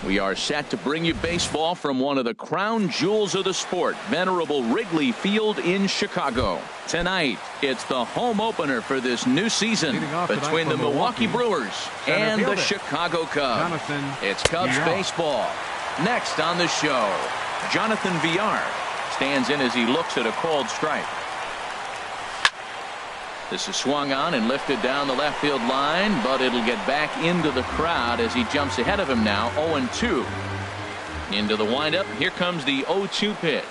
We are set to bring you baseball from one of the crown jewels of the sport, venerable Wrigley Field in Chicago. Tonight, it's the home opener for this new season between the Milwaukee Brewers and the Chicago Cubs. It's Cubs baseball. Next on the show, Jonathan Villar stands in as he looks at a called strike. This is swung on and lifted down the left field line, but it'll get back into the crowd as he jumps ahead of him now, 0-2. Into the windup. Here comes the 0-2 pitch.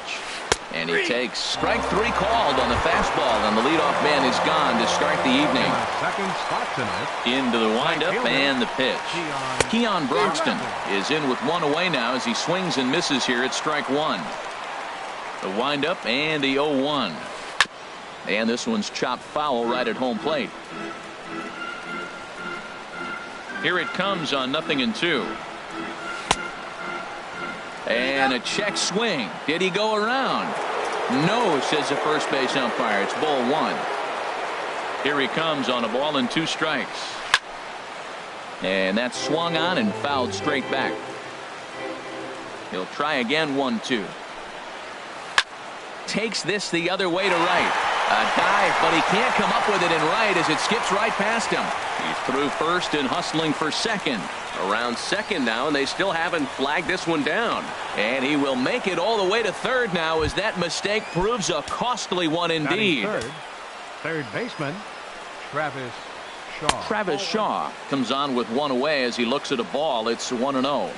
And he takes strike three called on the fastball, and the leadoff man is gone to start the evening. Second spot tonight. Into the windup and the pitch. Keon Broxton is in with one away now as he swings and misses here at strike one. The windup and the 0-1. And this one's chopped foul right at home plate. Here it comes on 0-2. And a check swing. Did he go around? No, says the first base umpire. It's ball one. Here he comes on a ball and 2 strikes. And that's swung on and fouled straight back. He'll try again, 1-2. Takes this the other way to right. A dive, but he can't come up with it in right as it skips right past him. He's through first and hustling for second. Around second now, and they still haven't flagged this one down. And he will make it all the way to third now as that mistake proves a costly one indeed. Third baseman, Travis Shaw. Travis Shaw comes on with one away as he looks at a ball. It's 1-0.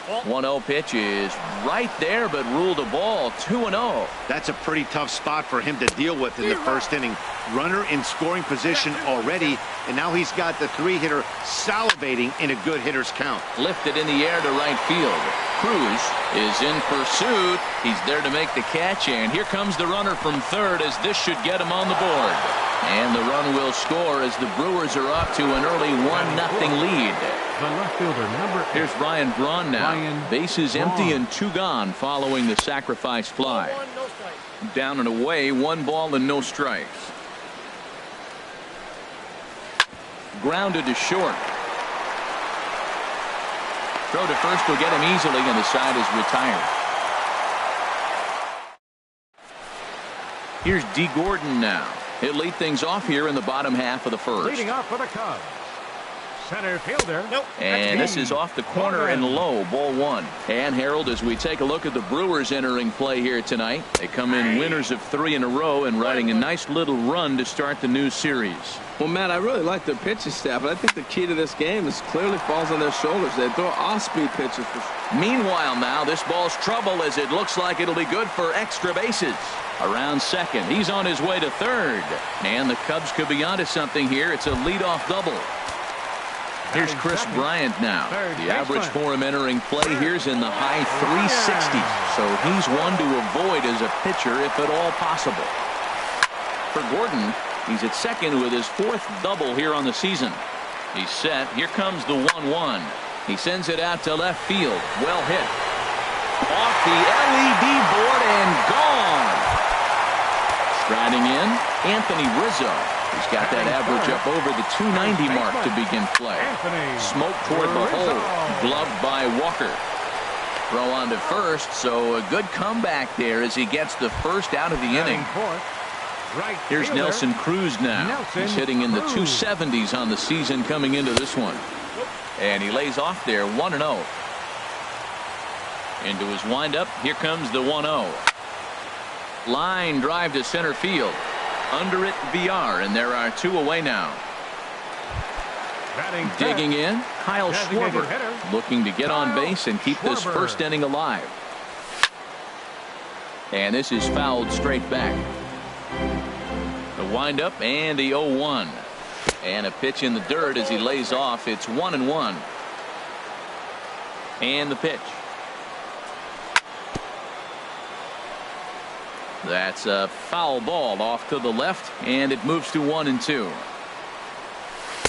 1-0 pitch is right there, but ruled a ball. 2-0. That's a pretty tough spot for him to deal with in the first inning. Runner in scoring position already, and now he's got the 3-hitter salivating in a good hitter's count. Lifted in the air to right field. Cruz is in pursuit. He's there to make the catch, and here comes the runner from third as this should get him on the board. And the run will score as the Brewers are off to an early 1-0 lead. The left fielder, number 8. Here's Ryan Braun now. Bases empty and 2 gone following the sacrifice fly. Down and away, 1 ball and no strikes. Grounded to short. Throw to first will get him easily, and the side is retired. Here's D. Gordon now. He'll lead things off here in the bottom half of the first. Leading off for the Cubs, center fielder. And this is off the corner and low, ball one. And Harold, as we take a look at the Brewers entering play here tonight, they come in winners of 3 in a row and riding a nice little run to start the new series. Well, Matt, I really like their pitching staff, but I think the key to this game is clearly falls on their shoulders. They throw off-speed pitches. Meanwhile, now this ball's trouble as it looks like it'll be good for extra bases. Around second, he's on his way to third, and the Cubs could be onto something here. It's a leadoff double. Here's Chris Bryant now. The average for him entering play here's in the high 360s, so he's one to avoid as a pitcher if at all possible. For Gordon, he's at second with his 4th double here on the season. He's set. Here comes the 1-1. He sends it out to left field. Well hit. Off the LED board and gone. Striding in, Anthony Rizzo. He's got that average up over the 290 mark to begin play. Smoke toward the hole. Gloved by Walker. Throw on to first, so a good comeback there as he gets the first out of the inning. Here's Nelson Cruz now. He's hitting in the 270s on the season coming into this one. And he lays off there, 1-0. Into his windup, here comes the 1-0. Line drive to center field. Under it, VR, and there are 2 away now. Digging in, Kyle Schwarber, looking to get on base and keep this first inning alive. And this is fouled straight back. The windup and the 0-1. And a pitch in the dirt as he lays off. It's 1-1. And the pitch. That's a foul ball off to the left, and it moves to 1-2.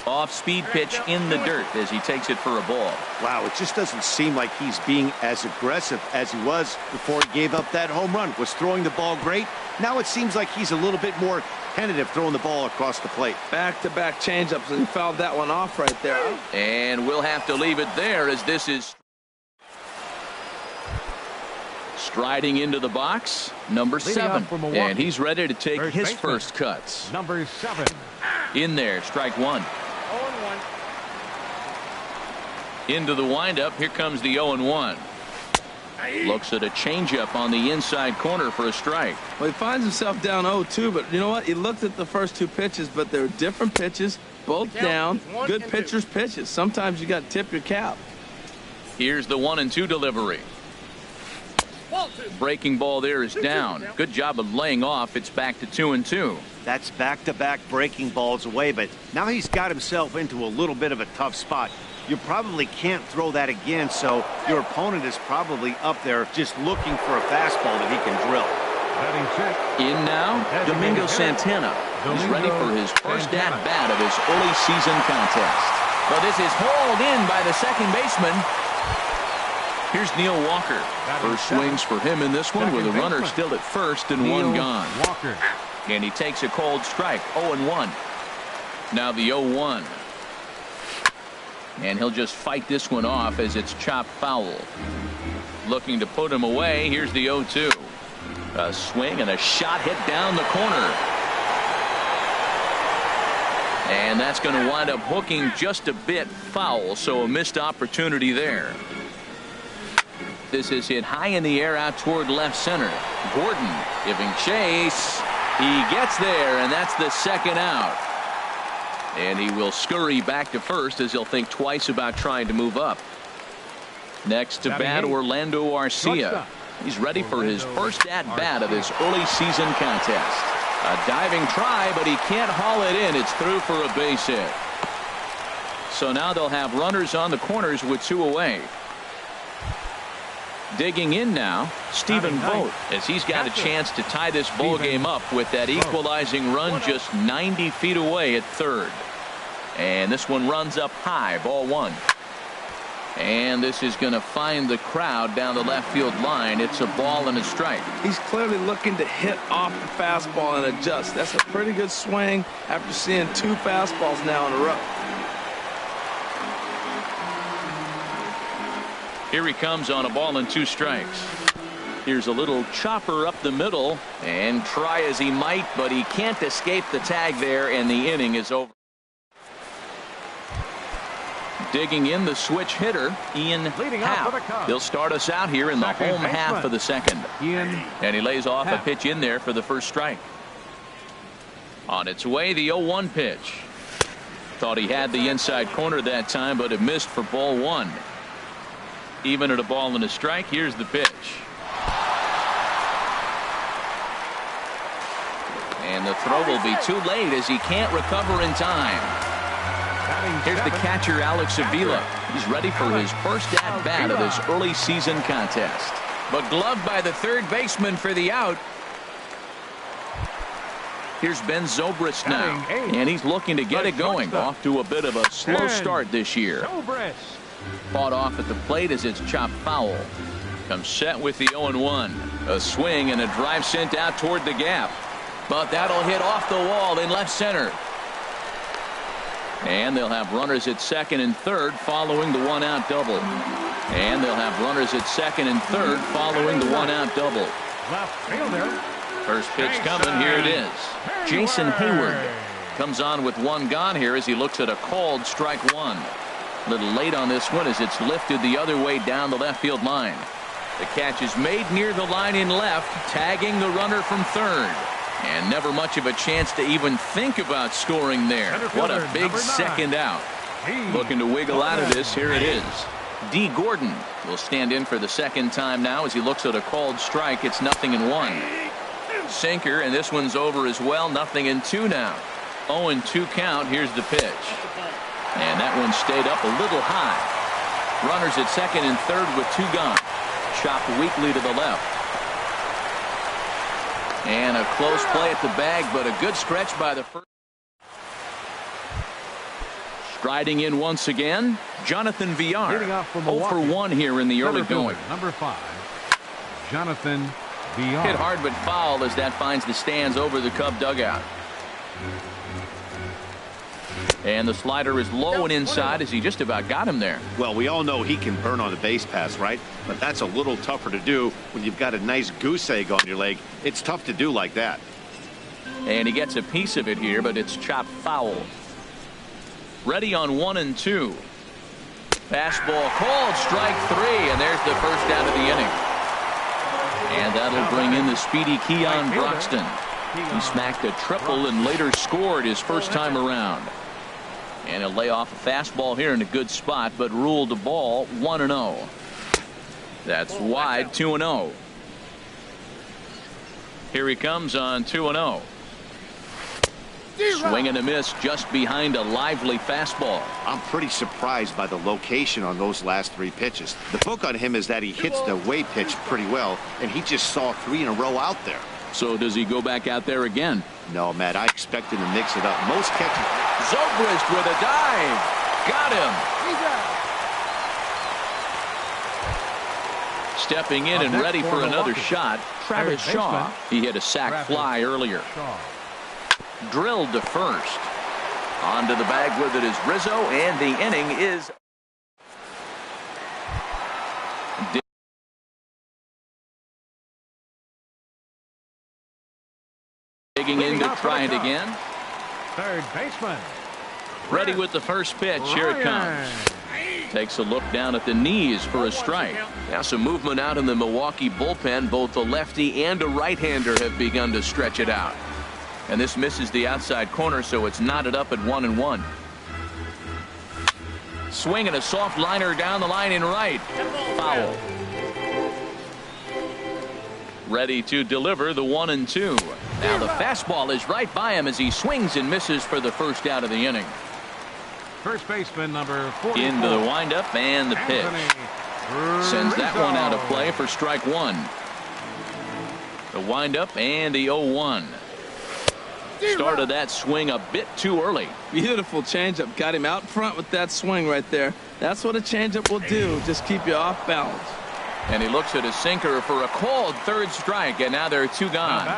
Off-speed pitch in the dirt as he takes it for a ball. Wow, it just doesn't seem like he's being as aggressive as he was before he gave up that home run. Was throwing the ball great. Now it seems like he's a little bit more tentative throwing the ball across the plate. Back-to-back changeups, and he fouled that one off right there. And we'll have to leave it there as this is striding into the box, number 7. And he's ready to take his first cuts. Number 7. In there, strike 1. 0-1. Into the windup, here comes the 0-1. Looks at a changeup on the inside corner for a strike. Well, he finds himself down 0-2, but you know what? He looked at the first 2 pitches, but they're different pitches, both down. Good pitchers' pitches. Sometimes you got to tip your cap. Here's the 1-2 delivery. Breaking ball there is down. Good job of laying off. It's back to 2-2. That's back-to-back breaking balls away, but now he's got himself into a little bit of a tough spot. You probably can't throw that again, so your opponent is probably up there just looking for a fastball that he can drill. In now, Domingo Santana. He's ready for his first at-bat of his early season contest. But this is hauled in by the second baseman. Here's Neil Walker. First swings for him in this one with a runner still at first and one gone. And he takes a cold strike, 0-1. Now the 0-1. And he'll just fight this one off as it's chopped foul. Looking to put him away. Here's the 0-2. A swing and a shot hit down the corner. And that's going to wind up hooking just a bit foul, so a missed opportunity there. This is hit high in the air out toward left center. Gordon giving chase. He gets there, and that's the second out. And he will scurry back to first as he'll think twice about trying to move up. Next to bat, Orlando Arcia. He's ready for his first at-bat of this early season contest. A diving try, but he can't haul it in. It's through for a base hit. So now they'll have runners on the corners with 2 away. Digging in now, Stephen Vogt, as he's got a chance to tie this ball game up with that equalizing run just 90 feet away at third. And this one runs up high, ball 1. And this is going to find the crowd down the left field line. It's a ball and a strike. He's clearly looking to hit off the fastball and adjust. That's a pretty good swing after seeing 2 fastballs now in a row. Here he comes on a ball and 2 strikes. Here's a little chopper up the middle, and try as he might, but he can't escape the tag there, and the inning is over. Digging in, the switch hitter, Ian Happ. He'll start us out here in the home half of the second. And he lays off a pitch in there for the first strike. On its way, the 0-1 pitch. Thought he had the inside corner that time, but it missed for ball 1. Even at a ball and a strike, here's the pitch. And the throw will be too late as he can't recover in time. Here's the catcher, Alex Avila. He's ready for his first at-bat of this early season contest. But gloved by the third baseman for the out. Here's Ben Zobrist now. And he's looking to get it going. Off to a bit of a slow start this year. Fought off at the plate as it's chopped foul. Comes set with the 0-1. A swing and a drive sent out toward the gap. But that'll hit off the wall in left center. And they'll have runners at second and third following the 1-out double. And they'll have runners at second and third following the 1-out double. First pitch coming. Here it is. Jason Hayward comes on with 1 gone here as he looks at a called strike 1. A little late on this one as it's lifted the other way down the left field line. The catch is made near the line in left, tagging the runner from third. And never much of a chance to even think about scoring there. What a big second out. Looking to wiggle out of this. Here it is. D. Gordon will stand in for the second time now as he looks at a called strike. It's 0-1. Sinker, and this one's over as well. 0-2 now. 0-2 count. Here's the pitch. And that one stayed up a little high. Runners at second and third with 2 gone. Chopped weakly to the left. And a close play at the bag, but a good stretch by the first. Striding in once again, Jonathan Villar. 0-for-1 here in the early going. Number 5, Jonathan Villar. Hit hard but foul as that finds the stands over the Cub dugout. And the slider is low and inside as he just about got him there. Well, we all know he can burn on a base pass, right? But that's a little tougher to do when you've got a nice goose egg on your leg. It's tough to do like that. And he gets a piece of it here, but it's chopped foul. Ready on 1 and 2. Fastball called, strike 3, and there's the first out of the inning. And that'll bring in the speedy Keon Broxton. He smacked a triple and later scored his first time around. And he'll lay off a fastball here in a good spot, but ruled the ball 1-0. That's wide, 2-0. Here he comes on 2-0. Swing and a miss just behind a lively fastball. I'm pretty surprised by the location on those last 3 pitches. The book on him is that he hits the way pitch pretty well, and he just saw 3 in a row out there. So does he go back out there again? No, Matt, I expect him to mix it up. Most catchers. Zobrist with a dive. Got him. Stepping in and ready for another shot, Travis Shaw. He hit a sac fly earlier. Drilled to first. Onto the bag with it is Rizzo, and the inning is digging in to try it again. Third baseman. Ready with the first pitch. Here it comes. Takes a look down at the knees for a strike. Now some movement out in the Milwaukee bullpen. Both the lefty and a right-hander have begun to stretch it out. And this misses the outside corner, so it's knotted up at 1-1. Swing and a soft liner down the line in right. Foul. Ready to deliver the 1-2. Now the fastball is right by him as he swings and misses for the first out of the inning. First baseman number 44. Into the windup and the pitch. Sends that one out of play for strike 1. The windup and the 0-1. Started that swing a bit too early. Beautiful changeup. Got him out front with that swing right there. That's what a changeup will do. Just keep you off balance. And he looks at a sinker for a called third strike, and now there are 2 gone.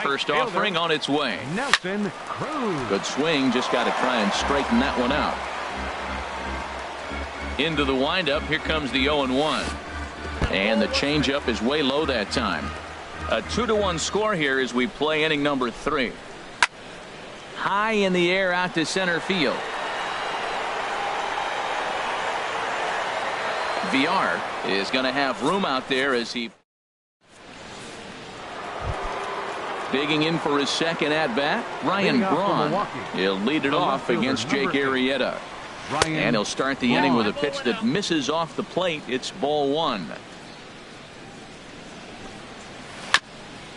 First offering on its way. Nelson Cruz. Good swing, just got to try and straighten that one out. Into the windup, here comes the 0-1. And the changeup is way low that time. A 2-1 score here as we play inning number 3. High in the air out to center field. VR is going to have room out there as he digging in for his second at bat. Ryan Braun. He'll lead it off against Jake Arrieta. And he'll start the inning with a pitch that misses off the plate. It's ball 1.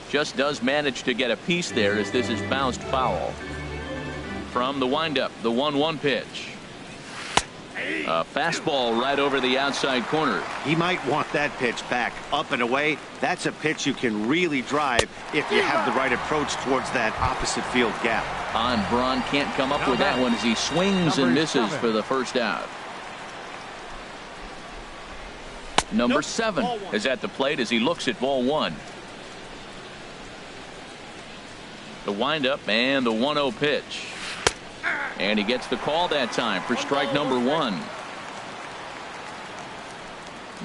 Just does manage to get a piece there as this is bounced foul. From the windup, the 1-1 pitch. A fastball right over the outside corner. He might want that pitch back up and away. That's a pitch you can really drive if you have the right approach towards that opposite field gap. Braun can't come up with that one as he swings and misses for the first out. Number 7 is at the plate as he looks at ball 1. The windup and the 1-0 pitch. And he gets the call that time for strike number 1.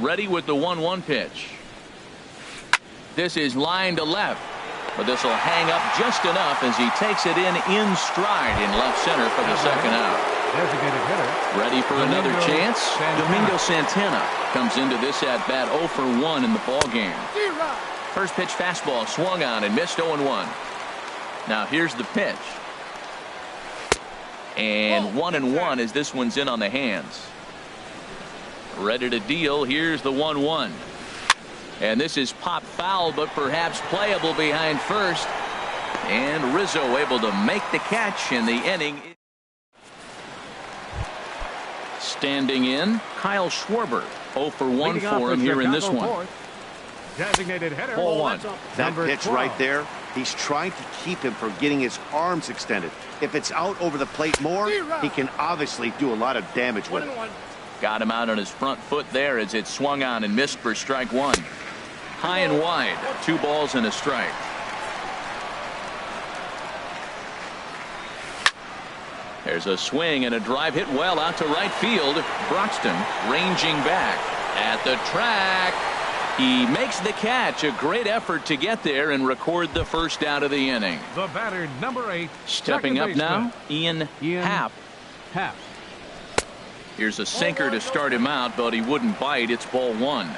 Ready with the 1-1 pitch. This is line to left. But this will hang up just enough as he takes it in stride in left center for the second out. Designated hitter. Ready for another chance. Domingo Santana comes into this at bat 0 for 1 in the ball game. First pitch fastball swung on and missed 0-1. Now here's the pitch. And 1-1 as this one's in on the hands. Ready to deal. Here's the 1-1. And this is pop foul, but perhaps playable behind first. And Rizzo able to make the catch in the inning. Standing in, Kyle Schwarber. 0 for 1 for him here in this one. Designated hitter. Ball 1. That pitch right there, he's trying to keep him from getting his arms extended. If it's out over the plate more, he can obviously do a lot of damage with it. Got him out on his front foot there as it swung on and missed for strike 1. High and wide, 2 balls and a strike. There's a swing and a drive hit well out to right field. Broxton ranging back at the track. He makes the catch. A great effort to get there and record the first out of the inning. The batter, number 8. Stepping up now, Ian Happ. Happ. Here's a sinker to start him out, but he wouldn't bite. It's ball 1.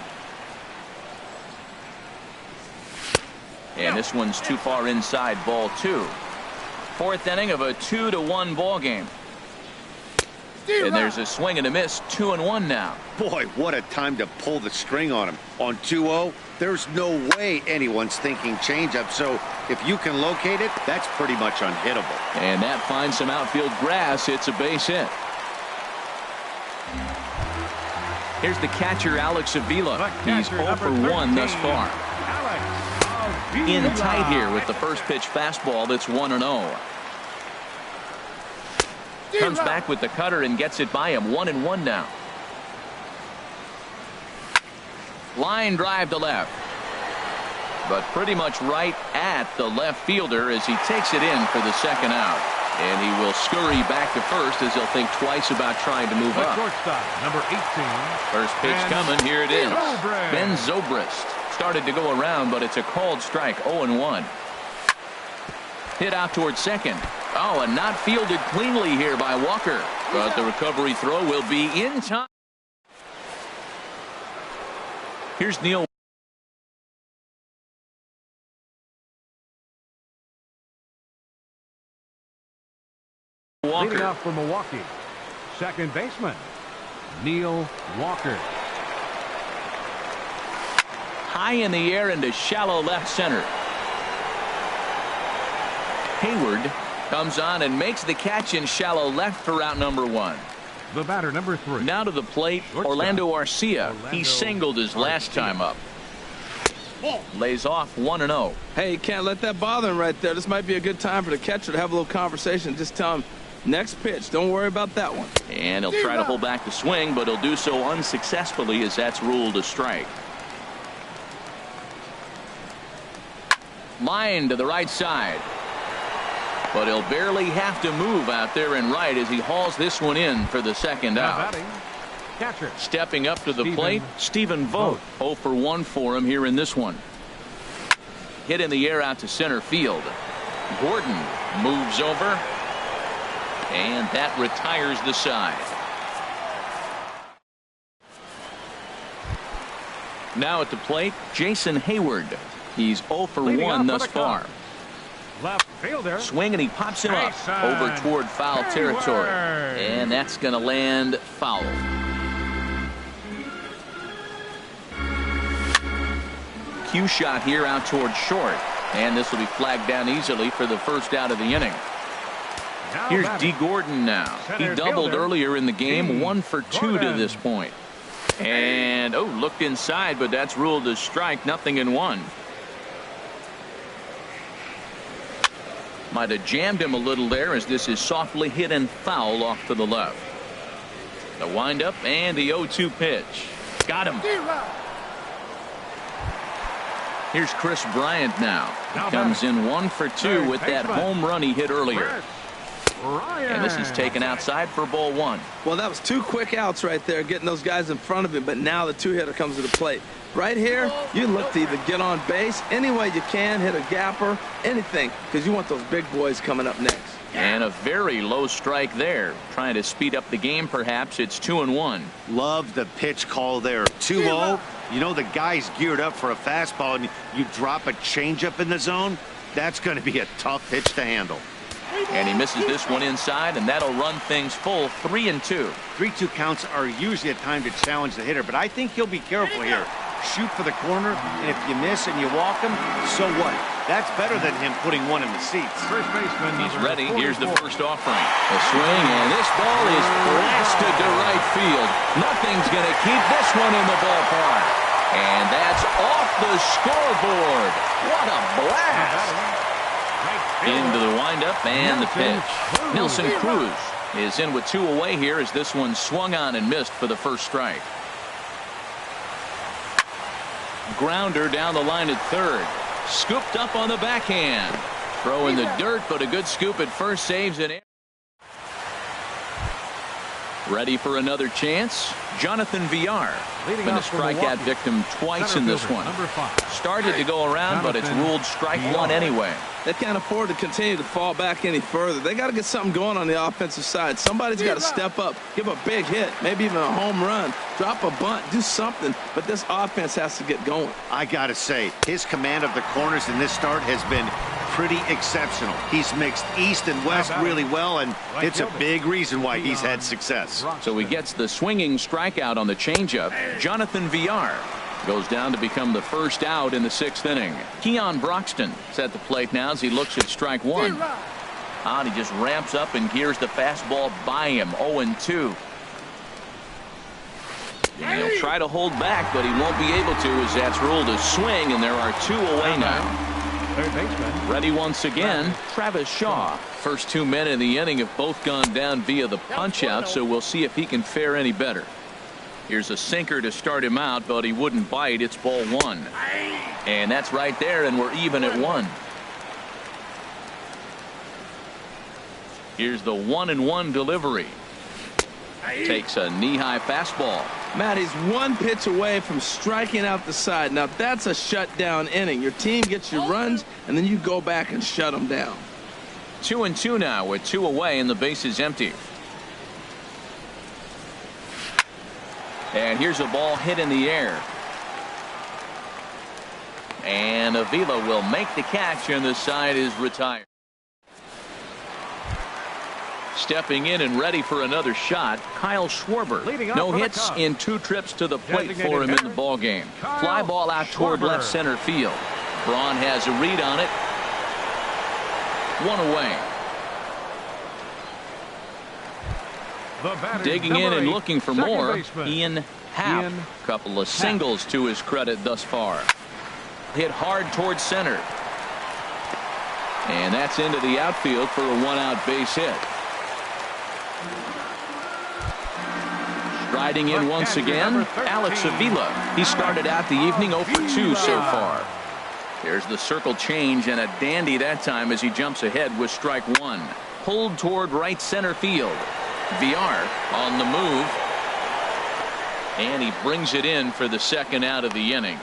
And this one's too far inside, ball 2. Fourth inning of a 2-1 ball game. And there's a swing and a miss. 2-1 now. Boy, what a time to pull the string on him. On 2-0, there's no way anyone's thinking changeup. So if you can locate it, that's pretty much unhittable. And that finds some outfield grass. It's a base hit. Here's the catcher, Alex Avila. He's 0 for 1 thus far. In tight here with the first pitch fastball that's 1-0. Comes back with the cutter and gets it by him. 1-1 now. Line drive to left. But pretty much right at the left fielder as he takes it in for the second out. And he will scurry back to first as he'll think twice about trying to move up. Shortstop, number 18. First pitch coming. Here it is. Zobrist. Ben Zobrist started to go around, but it's a called strike. 0-1. Hit out towards second. Oh, and not fielded cleanly here by Walker. But the recovery throw will be in time. Here's Neil. Walker. Leading off for Milwaukee, second baseman, Neil Walker. High in the air into shallow left center. Hayward comes on and makes the catch in shallow left for out number 1. The batter, number 3. Now to the plate, Shortstop. Orlando Arcia. He singled his last time up. Lays off 1-0. Hey, you can't let that bother him right there. This might be a good time for the catcher to have a little conversation. Just tell him, next pitch, don't worry about that one. And he'll try to hold back the swing, but he'll do so unsuccessfully as that's ruled a strike. Line to the right side. But he'll barely have to move out there and right as he hauls this one in for the second Now out. batting, catcher. Stepping up to the Stephen plate, Stephen Vogt. 0 for 1 for him here in this one. Hit in the air out to center field. Gordon moves over. And that retires the side. Now at the plate, Jason Hayward. He's 0 for Leading 1 off thus for the far. Cubs. Left fielder. Swing and he pops him up Jason over toward foul territory. Hayward. And that's going to land foul. Cue shot here out toward short. And this will be flagged down easily for the first out of the inning. Now Here's batting, D. Gordon now. He Center doubled fielder, earlier in the game. D. 1 for 2 to Gordon. this point. And, oh, looked inside, but that's ruled a strike. 0-1. Might have jammed him a little there as this is softly hit and foul off to the left. The windup and the 0-2 pitch. Got him. Here's Chris Bryant now. Now Comes batting. in 1 for 2 Third with that baseman. home run he hit earlier. Chris Bryant. And this is taken outside for ball 1. Well, that was 2 quick outs right there, getting those guys in front of him, but now the 2-hitter comes to the plate. Right here, you look to either get on base any way you can, hit a gapper, anything, because you want those big boys coming up next. And a very low strike there. Trying to speed up the game, perhaps. It's 2-1. Love the pitch call there. 2-0. You know the guy's geared up for a fastball, and you drop a changeup in the zone. That's going to be a tough pitch to handle. And he misses this one inside, and that'll run things full. 3-2. 3-2 counts are usually a time to challenge the hitter, but I think he'll be careful here. Shoot for the corner, and if you miss and you walk him, so what? That's better than him putting one in the seats. First baseman. He's number ready. Here's the 44. first offering. A swing, and this ball is blasted to right field. Nothing's going to keep this one in the ballpark. And that's off the scoreboard. What a blast. Into the windup and the pitch. Nelson Cruz is in with 2 away here as this one swung on and missed for the first strike. Grounder down the line at third. Scooped up on the backhand. Throw in the dirt, but a good scoop at first saves it. Ready for another chance. Jonathan VR. Leading Been a off for strikeout Milwaukee, victim twice center in this fielder, one. number 5. Started to go around, but it's Jonathan ruled strike VR. one anyway. They can't afford to continue to fall back any further. They got to get something going on the offensive side. Somebody's got to step up, give a big hit, maybe even a home run, drop a bunt, do something. But this offense has to get going. I got to say, his command of the corners in this start has been pretty exceptional. He's mixed east and west really well, and it's a big reason why he's had success. So he gets the swinging strikeout on the changeup. Jonathan VR goes down to become the first out in the 6th inning. Keon Broxton is at the plate now as he looks at strike one. And he just ramps up and gears the fastball by him. 0-2. And he'll try to hold back, but he won't be able to as that's ruled a swing, and there are 2 away now. Third baseman. Ready once again, Travis Shaw. First 2 men in the inning have both gone down via the punch-out, so we'll see if he can fare any better. Here's a sinker to start him out, but he wouldn't bite. It's ball 1. And that's right there, and we're even at 1. Here's the 1-1 delivery. Takes a knee-high fastball. Matt, he's 1 pitch away from striking out the side. Now, that's a shutdown inning. Your team gets your runs, and then you go back and shut them down. 2-2 now with 2 away, and the base is empty. And here's a ball hit in the air. And Avila will make the catch, and the side is retired. Stepping in and ready for another shot, Kyle Schwarber. No hits in 2 trips to the plate for him in the ballgame. Fly ball out toward left center field. Braun has a read on it. 1 away. Digging in and looking for more, Ian Happ. Couple of singles to his credit thus far. Hit hard towards center. And that's into the outfield for a 1-out base hit. Striding in once again, Alex Avila. He started out the evening 0 for 2 so far. There's the circle change, and a dandy that time as he jumps ahead with strike 1. Pulled toward right center field. VR on the move. And he brings it in for the 2nd out of the inning.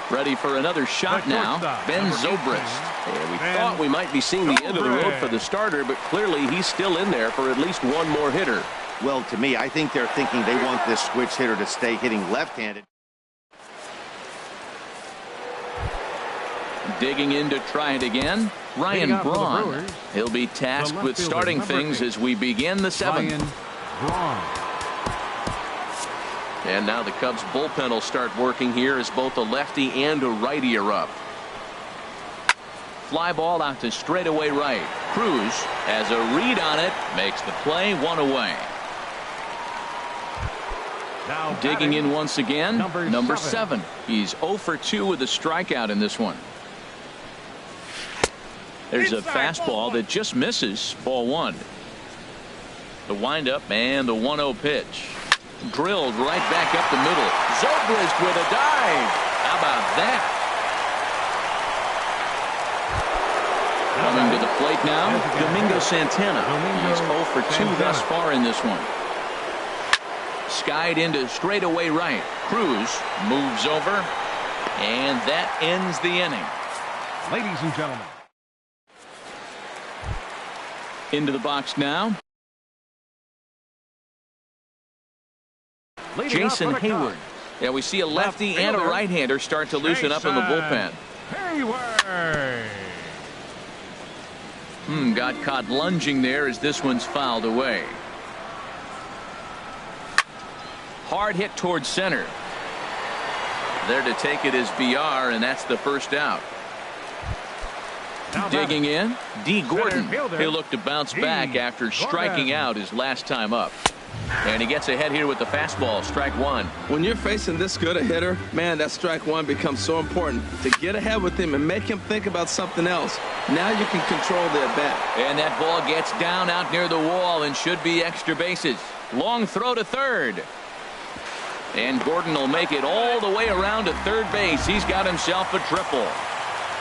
Ready for another shot now, Ben Zobrist. And we thought we might be seeing the end of the road for the starter, but clearly he's still in there for at least 1 more hitter. Well, to me, I think they're thinking they want this switch hitter to stay hitting left-handed. Digging in to try it again, Ryan Braun. He'll be tasked with starting things as we begin the 7th. And now the Cubs bullpen will start working here as both a lefty and a righty are up. Fly ball out to straightaway right. Cruz has a read on it, makes the play, 1 away. Now digging in once again, number 7. 7. He's 0 for 2 with a strikeout in this one. There's a fastball that just misses, ball 1. The windup and the 1-0 pitch. Drilled right back up the middle. Zobrist with a dive. How about that? Coming to the plate now, Domingo Santana. He's 0 for 2 thus far in this one. Skied into straightaway right. Cruz moves over, and that ends the inning. Ladies and gentlemen. Into the box now, Jason Hayward. Yeah, we see a lefty and a right-hander start to loosen up in the bullpen. Hayward. Got caught lunging there as this one's fouled away. Hard hit towards center. There to take it is VR, and that's the first out. Digging in, D. Gordon. He'll look to bounce back after striking out his last time up. And he gets ahead here with the fastball, strike 1. When you're facing this good a hitter, man, that strike 1 becomes so important to get ahead with him and make him think about something else. Now you can control the at-bat. And that ball gets down out near the wall and should be extra bases. Long throw to third. And Gordon will make it all the way around to third base. He's got himself a triple.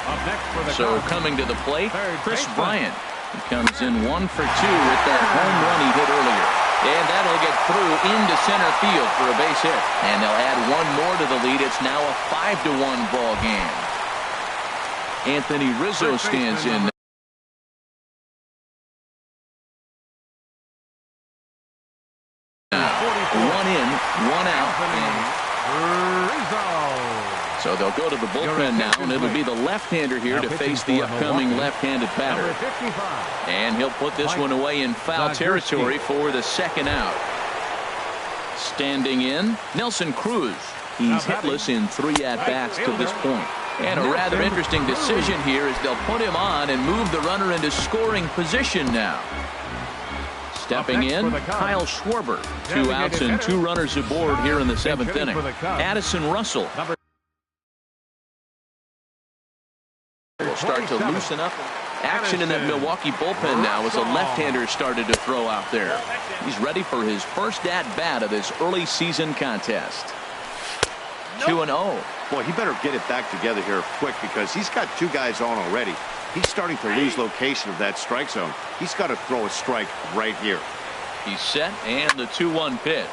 Up next for the So Cubs, coming to the plate, third Chris baseman, Bryant. He comes in 1 for 2 with that home run he hit earlier. And that'll get through into center field for a base hit. And they'll add one more to the lead. It's now a 5-1 ball game. Anthony Rizzo stands in. One in, one out. So they'll go to the bullpen now, and it'll be the left-hander here to face the upcoming left-handed batter. And he'll put this one away in foul territory for the second out. Standing in, Nelson Cruz. He's hitless in 3 at-bats to this point. And a rather interesting decision here is they'll put him on and move the runner into scoring position now. Stepping in, Kyle Schwarber. 2 outs and 2 runners aboard here in the 7th inning. Addison Russell will start to loosen up. Action in that Milwaukee bullpen now as a left-hander started to throw out there. He's ready for his first at-bat of this early season contest. 2-0. Boy, he better get it back together here quick because he's got 2 guys on already. He's starting to lose location of that strike zone. He's got to throw a strike right here. He's set, and the 2-1 pitch.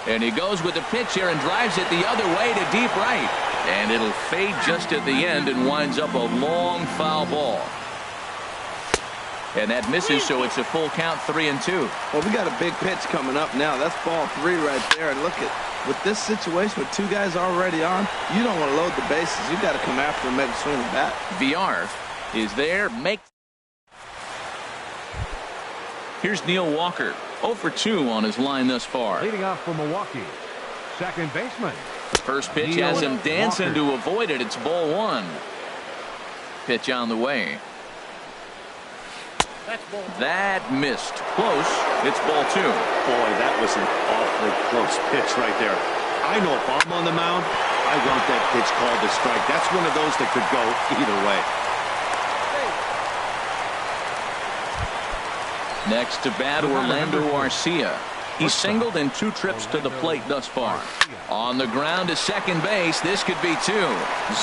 And he goes with the pitch here and drives it the other way to deep right. And it'll fade just at the end and winds up a long foul ball. And that misses, so it's a full count, 3-2. Well, we got a big pitch coming up now. That's ball 3 right there. And look at, with this situation with 2 guys already on, you don't want to load the bases. You got to come after him, make him swing the bat. VR is there. Here's Neil Walker. 0 for 2 on his line thus far. Leading off for Milwaukee, second baseman. First pitch has him dancing to avoid it. It's ball 1. Pitch on the way. That missed. Close. It's ball 2. Boy, that was an awfully close pitch right there. I know if I'm on the mound, I want that pitch called a strike. That's one of those that could go either way. Next to bat, Orlando Arcia. He's singled in 2 trips to the plate thus far. On the ground to second base. This could be 2.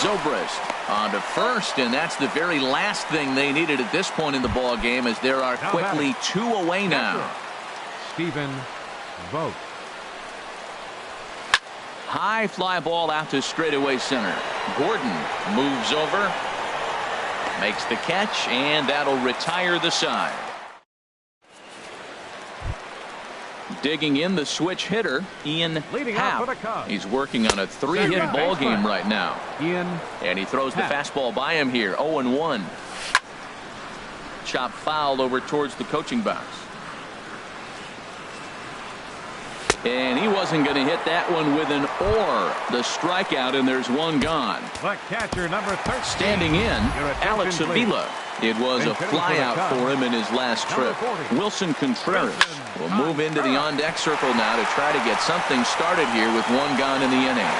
Zobrist on to first, and that's the very last thing they needed at this point in the ball game, as there are quickly 2 away now. Stephen Vogt. High fly ball out to straightaway center. Gordon moves over, makes the catch, and that'll retire the side. Digging in, the switch hitter, Ian Happ. He's working on a 3-hit ball game right now. And he throws the fastball by him here. 0-1. Chop foul over towards the coaching box. And he wasn't going to hit that one with an or. The strikeout, and there's 1 gone. The catcher, number 13. Standing in, Alex Avila. It was a flyout for him in his last trip. Wilson Contreras will move into the on-deck circle now to try to get something started here with 1 gone in the inning.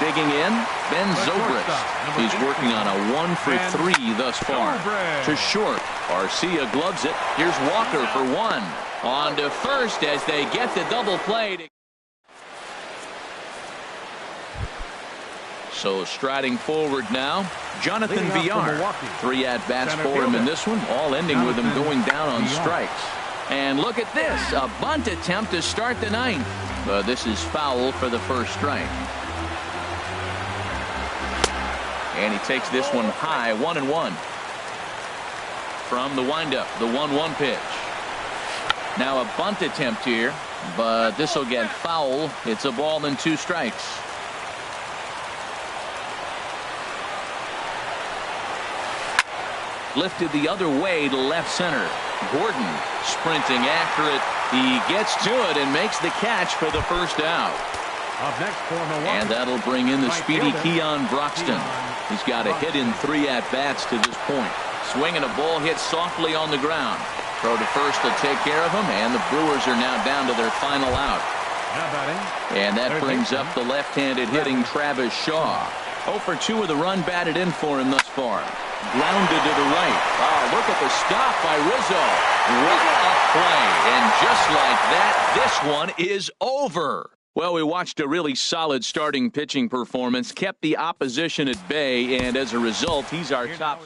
Digging in, Ben Zobrist. He's working on a 1 for 3 thus far. To short, Arcia gloves it. Here's Walker for 1. On to first as they get the double play. So striding forward now, Jonathan Villar. 3 at-bats for him in this one, all ending with him going down on strikes. And look at this, a bunt attempt to start the 9th. But this is foul for the first strike. And he takes this one high, 1-1. From the windup, the 1-1 pitch. Now a bunt attempt here, but this will get foul. It's a ball and 2 strikes. Lifted the other way to left center. Gordon sprinting after it. He gets to it and makes the catch for the first out. Up next for Milwaukee. And that'll bring in the speedy Keon Broxton. He's got a hit in 3 at-bats to this point. Swinging a ball hit softly on the ground. Throw to first to take care of him, and the Brewers are now down to their final out. And that brings up the left-handed hitting Travis Shaw. 0 for 2 with a run batted in for him thus far. Grounded to the right. Oh, look at the stop by Rizzo. What a play. And just like that, this one is over. Well, we watched a really solid starting pitching performance, kept the opposition at bay, and as a result, he's our top